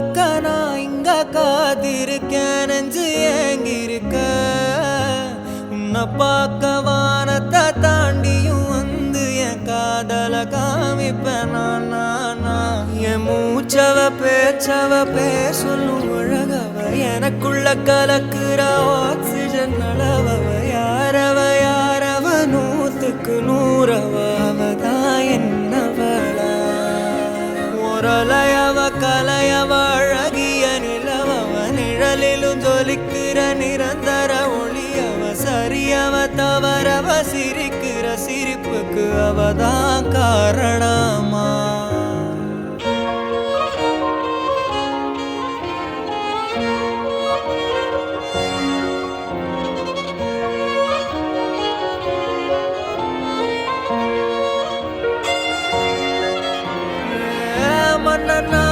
நிக்க நான் இங்க காத்திருக்கேன் நெஞ்சு ஏங்கிருக்க உன்னை பார்க்க வானத்தை தாண்டியும் வந்து என் காதல காமிப்பேன் நான் என் மூச்சவ பேச்சவ பேசலும் அழகவ எனக்குள்ள கலக்குற ஆக்சிஜன் அளவவ யாரவ நூத்துக்கு நூறவ அவதான் என்னவளா ஒரலையவ கலையவ அழகிய நிலவவ நிழலிலும் ஜொலிக்கிற நிரந்தர ஒளியவ சரியவ தவறவ சிரிக்கிற சிரிப்புக்கு அவதான் காரணமா மன்னனா